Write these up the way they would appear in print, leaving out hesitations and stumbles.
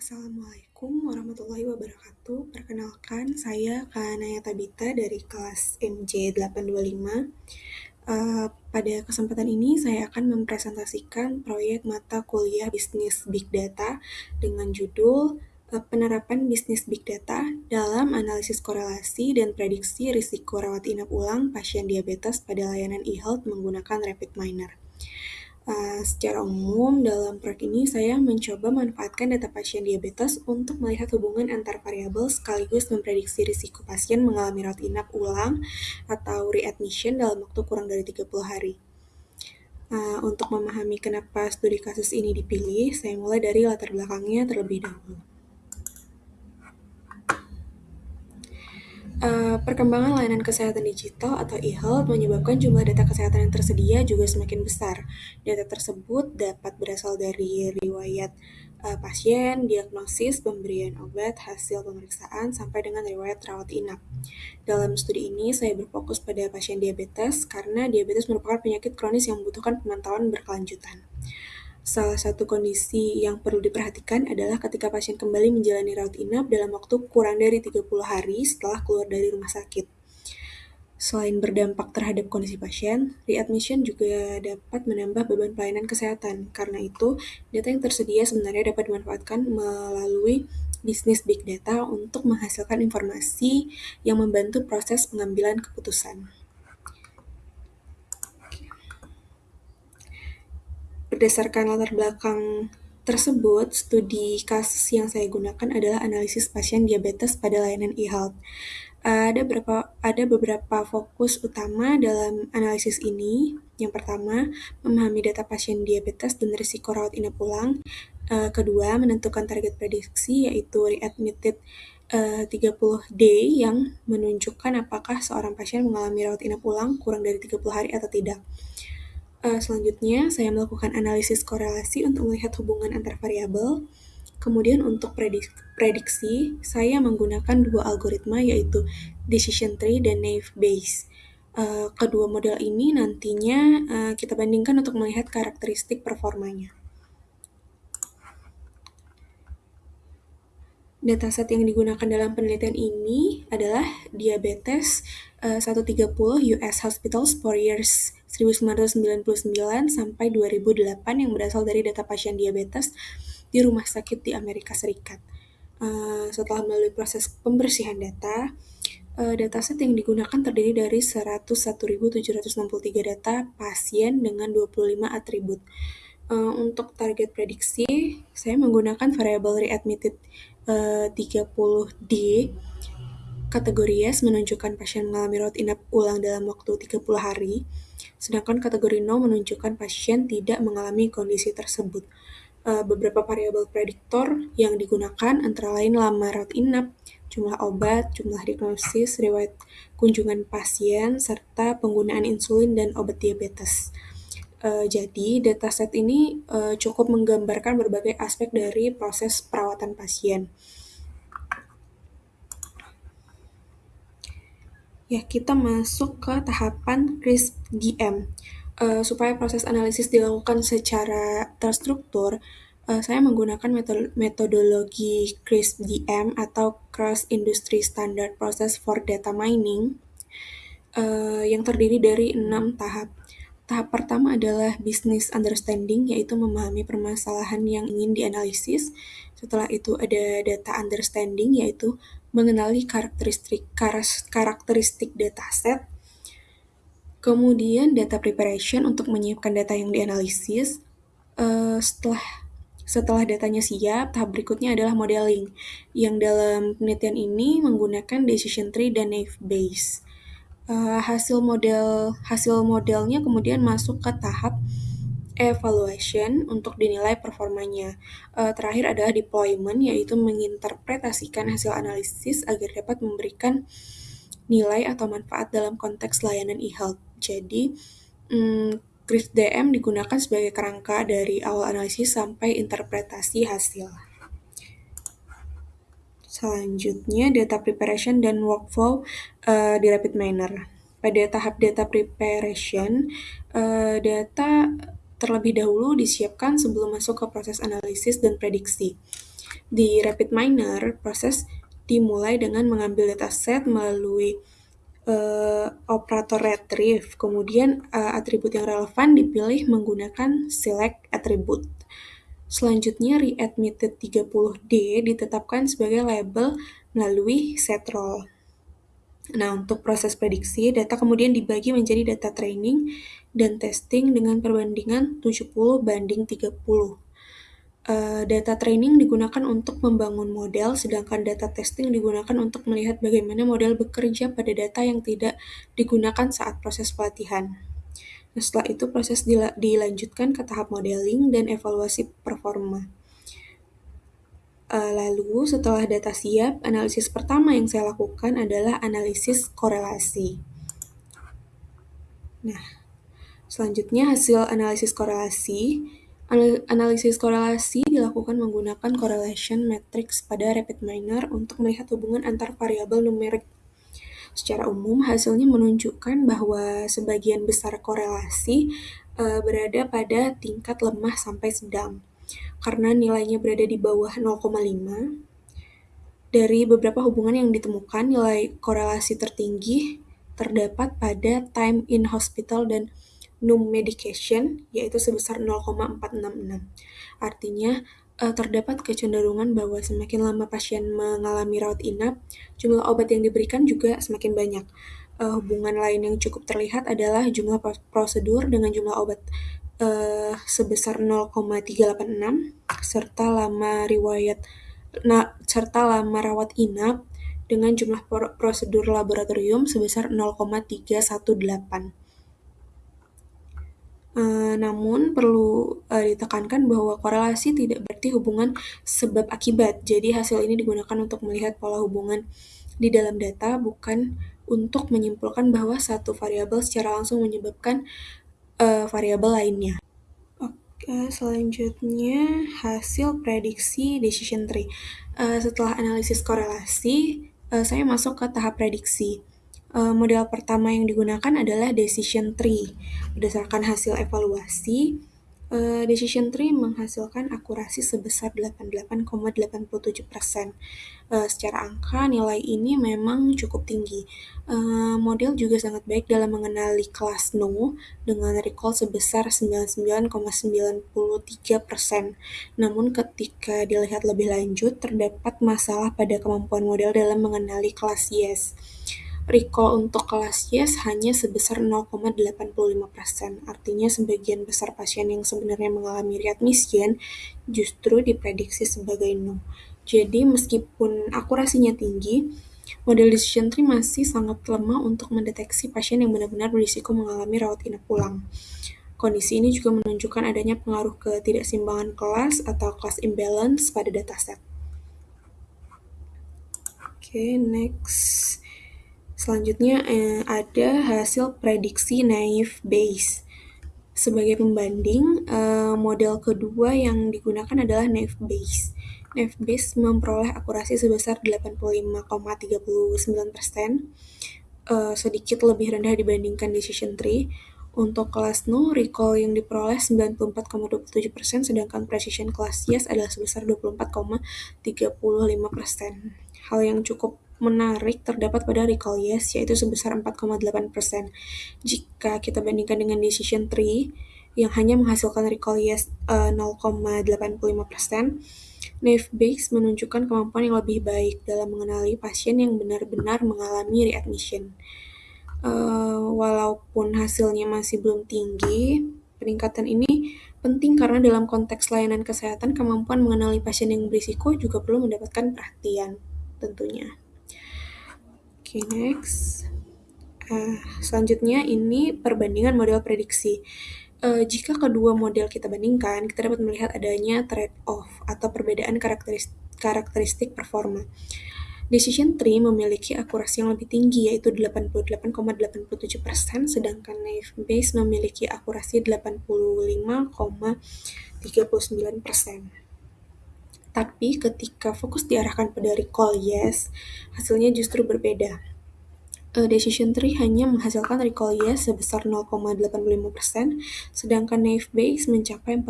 Assalamualaikum warahmatullahi wabarakatuh. Perkenalkan, saya Kanaya Tabita dari kelas MJ825. Pada kesempatan ini saya akan mempresentasikan proyek mata kuliah Bisnis Big Data dengan judul Penerapan Bisnis Big Data dalam Analisis Korelasi dan Prediksi Risiko Rawat Inap Ulang Pasien Diabetes pada Layanan e-Health menggunakan Rapid Miner. Secara umum, dalam proyek ini saya mencoba manfaatkan data pasien diabetes untuk melihat hubungan antar variabel sekaligus memprediksi risiko pasien mengalami rawat inap ulang atau readmission dalam waktu kurang dari 30 hari. Untuk memahami kenapa studi kasus ini dipilih, saya mulai dari latar belakangnya terlebih dahulu. Perkembangan layanan kesehatan digital atau e-health menyebabkan jumlah data kesehatan yang tersedia juga semakin besar. Data tersebut dapat berasal dari riwayat pasien, diagnosis, pemberian obat, hasil pemeriksaan, sampai dengan riwayat rawat inap. Dalam studi ini, saya berfokus pada pasien diabetes karena diabetes merupakan penyakit kronis yang membutuhkan pemantauan berkelanjutan. Salah satu kondisi yang perlu diperhatikan adalah ketika pasien kembali menjalani rawat inap dalam waktu kurang dari 30 hari setelah keluar dari rumah sakit. Selain berdampak terhadap kondisi pasien, readmission juga dapat menambah beban pelayanan kesehatan. Karena itu, data yang tersedia sebenarnya dapat dimanfaatkan melalui bisnis big data untuk menghasilkan informasi yang membantu proses pengambilan keputusan. Berdasarkan latar belakang tersebut, studi kasus yang saya gunakan adalah analisis pasien diabetes pada layanan e-health. Ada beberapa fokus utama dalam analisis ini. Yang pertama, memahami data pasien diabetes dan risiko rawat inap ulang. Kedua, menentukan target prediksi yaitu readmitted 30 day yang menunjukkan apakah seorang pasien mengalami rawat inap ulang kurang dari 30 hari atau tidak. Selanjutnya, saya melakukan analisis korelasi untuk melihat hubungan antar variabel. Kemudian untuk prediksi, saya menggunakan dua algoritma yaitu decision tree dan naive Bayes. Kedua model ini nantinya kita bandingkan untuk melihat karakteristik performanya. Dataset yang digunakan dalam penelitian ini adalah diabetes 130 US Hospitals for years 1999 sampai 2008 yang berasal dari data pasien diabetes di rumah sakit di Amerika Serikat. Setelah melalui proses pembersihan data, dataset yang digunakan terdiri dari 101.763 data pasien dengan 25 atribut. Untuk target prediksi, saya menggunakan variabel readmitted 30D. Kategori yes menunjukkan pasien mengalami rawat inap ulang dalam waktu 30 hari, sedangkan kategori no menunjukkan pasien tidak mengalami kondisi tersebut. Beberapa variabel prediktor yang digunakan antara lain lama rawat inap, jumlah obat, jumlah diagnosis, riwayat kunjungan pasien, serta penggunaan insulin dan obat diabetes. Jadi, dataset ini cukup menggambarkan berbagai aspek dari proses perawatan pasien. Ya, kita masuk ke tahapan CRISP-DM. Supaya proses analisis dilakukan secara terstruktur, saya menggunakan metodologi CRISP-DM atau Cross Industry Standard Process for Data Mining yang terdiri dari 6 tahap. Tahap pertama adalah business understanding, yaitu memahami permasalahan yang ingin dianalisis. Setelah itu ada data understanding, yaitu mengenali karakteristik dataset. Kemudian data preparation untuk menyiapkan data yang dianalisis. Setelah datanya siap, tahap berikutnya adalah modeling, yang dalam penelitian ini menggunakan decision tree dan naive Bayes. Hasil modelnya kemudian masuk ke tahap evaluation untuk dinilai performanya. Terakhir adalah deployment, yaitu menginterpretasikan hasil analisis agar dapat memberikan nilai atau manfaat dalam konteks layanan e-health. Jadi, CRISP-DM digunakan sebagai kerangka dari awal analisis sampai interpretasi hasil. Selanjutnya, data preparation dan workflow di Rapid Miner. Pada tahap data preparation, data terlebih dahulu disiapkan sebelum masuk ke proses analisis dan prediksi. Di RapidMiner, proses dimulai dengan mengambil dataset melalui operator retrieve, kemudian atribut yang relevan dipilih menggunakan select attribute. Selanjutnya, readmitted30D ditetapkan sebagai label melalui setrole. Nah, untuk proses prediksi, data kemudian dibagi menjadi data training dan testing dengan perbandingan 70:30. Data training digunakan untuk membangun model, sedangkan data testing digunakan untuk melihat bagaimana model bekerja pada data yang tidak digunakan saat proses pelatihan. Nah, setelah itu proses dilanjutkan ke tahap modeling dan evaluasi performa. Lalu setelah data siap, analisis pertama yang saya lakukan adalah analisis korelasi. Nah, selanjutnya hasil analisis korelasi. Analisis korelasi dilakukan menggunakan correlation matrix pada RapidMiner untuk melihat hubungan antar variabel numerik. Secara umum, hasilnya menunjukkan bahwa sebagian besar korelasi berada pada tingkat lemah sampai sedang. Karena nilainya berada di bawah 0,5, dari beberapa hubungan yang ditemukan, nilai korelasi tertinggi terdapat pada time in hospital dan NUM medication, yaitu sebesar 0,466. Artinya, terdapat kecenderungan bahwa semakin lama pasien mengalami rawat inap, jumlah obat yang diberikan juga semakin banyak. Hubungan lain yang cukup terlihat adalah jumlah prosedur dengan jumlah obat sebesar 0,386, serta lama rawat inap dengan jumlah prosedur laboratorium sebesar 0,318. Namun perlu ditekankan bahwa korelasi tidak berarti hubungan sebab akibat. Jadi hasil ini digunakan untuk melihat pola hubungan di dalam data, bukan untuk menyimpulkan bahwa satu variabel secara langsung menyebabkan variabel lainnya. Oke, selanjutnya hasil prediksi decision tree. Setelah analisis korelasi, saya masuk ke tahap prediksi. Model pertama yang digunakan adalah decision tree. Berdasarkan hasil evaluasi, decision tree menghasilkan akurasi sebesar 88,87%. Secara angka, nilai ini memang cukup tinggi. Model juga sangat baik dalam mengenali kelas No dengan recall sebesar 99,93%. Namun ketika dilihat lebih lanjut, terdapat masalah pada kemampuan model dalam mengenali kelas Yes. Recall untuk kelas Yes hanya sebesar 0,85%. Artinya sebagian besar pasien yang sebenarnya mengalami readmission justru diprediksi sebagai No. Jadi meskipun akurasinya tinggi, model decision tree masih sangat lemah untuk mendeteksi pasien yang benar-benar berisiko mengalami rawat inap ulang. Kondisi ini juga menunjukkan adanya pengaruh ketidakseimbangan kelas atau class imbalance pada dataset. Oke, next. Selanjutnya ada hasil prediksi naive Bayes. Sebagai pembanding, model kedua yang digunakan adalah naive Bayes. Naive Bayes memperoleh akurasi sebesar 85,39%, sedikit lebih rendah dibandingkan decision tree. Untuk kelas No, recall yang diperoleh 94,27%, sedangkan precision kelas Yes adalah sebesar 24,35%. Hal yang cukup menarik terdapat pada recall Yes, yaitu sebesar 4,8%. Jika kita bandingkan dengan decision tree, yang hanya menghasilkan recall Yes 0,85%, naive Bayes menunjukkan kemampuan yang lebih baik dalam mengenali pasien yang benar-benar mengalami readmission. Walaupun hasilnya masih belum tinggi, peningkatan ini penting karena dalam konteks layanan kesehatan, kemampuan mengenali pasien yang berisiko juga perlu mendapatkan perhatian tentunya. Oke, next. Selanjutnya ini perbandingan model prediksi. Jika kedua model kita bandingkan, kita dapat melihat adanya trade-off atau perbedaan karakteristik performa. Decision tree memiliki akurasi yang lebih tinggi, yaitu 88,87%, sedangkan naive Bayes memiliki akurasi 85,39%. Tapi ketika fokus diarahkan pada recall Yes, hasilnya justru berbeda. Decision tree hanya menghasilkan recall Yes sebesar 0,85%, sedangkan naive Bayes mencapai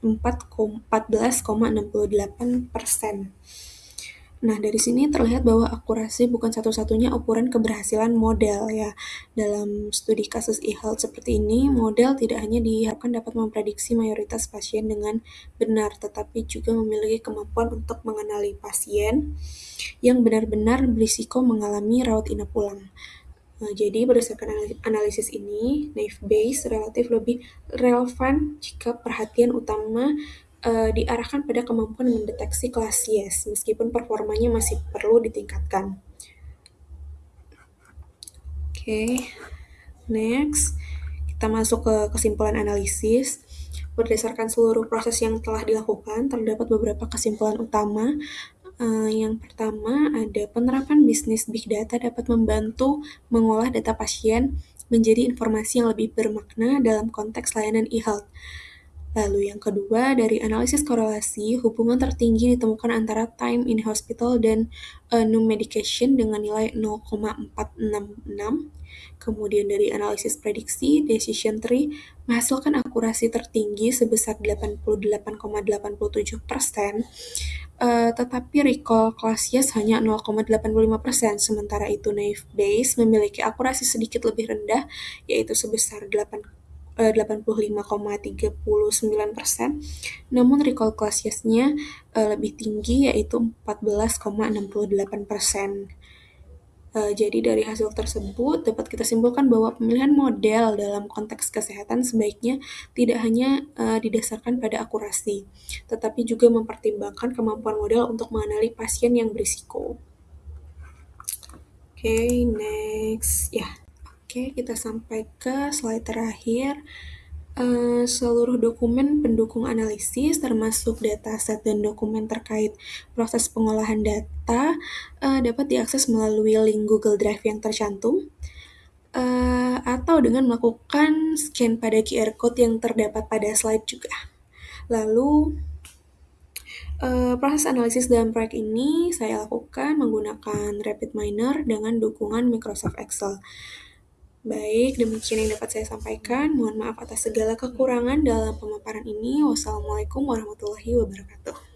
14,68%. Nah, dari sini terlihat bahwa akurasi bukan satu-satunya ukuran keberhasilan model ya. Dalam studi kasus e-health seperti ini, model tidak hanya diharapkan dapat memprediksi mayoritas pasien dengan benar, tetapi juga memiliki kemampuan untuk mengenali pasien yang benar-benar berisiko mengalami rawat inap ulang. Jadi berdasarkan analisis ini, naive Bayes relatif lebih relevan jika perhatian utama diarahkan pada kemampuan mendeteksi kelas yes, meskipun performanya masih perlu ditingkatkan. Oke, next kita masuk ke kesimpulan analisis. Berdasarkan seluruh proses yang telah dilakukan, terdapat beberapa kesimpulan utama. Yang pertama, ada penerapan bisnis big data dapat membantu mengolah data pasien menjadi informasi yang lebih bermakna dalam konteks layanan e-health. Lalu yang kedua, dari analisis korelasi, hubungan tertinggi ditemukan antara time in hospital dan new medication dengan nilai 0,466. Kemudian dari analisis prediksi, decision tree menghasilkan akurasi tertinggi sebesar 88,87%, tetapi recall class yes hanya 0,85%, sementara itu naive Bayes memiliki akurasi sedikit lebih rendah, yaitu sebesar 85,39%, namun recall class yes-nya lebih tinggi, yaitu 14,68%. Jadi dari hasil tersebut dapat kita simpulkan bahwa pemilihan model dalam konteks kesehatan sebaiknya tidak hanya didasarkan pada akurasi, tetapi juga mempertimbangkan kemampuan model untuk mengenali pasien yang berisiko. Oke, next. Ya, oke, kita sampai ke slide terakhir. Seluruh dokumen pendukung analisis, termasuk dataset dan dokumen terkait proses pengolahan data, dapat diakses melalui link Google Drive yang tercantum, atau dengan melakukan scan pada QR Code yang terdapat pada slide juga. Lalu, proses analisis dalam proyek ini saya lakukan menggunakan RapidMiner dengan dukungan Microsoft Excel. Baik, demikian yang dapat saya sampaikan. Mohon maaf atas segala kekurangan dalam pemaparan ini. Wassalamualaikum warahmatullahi wabarakatuh.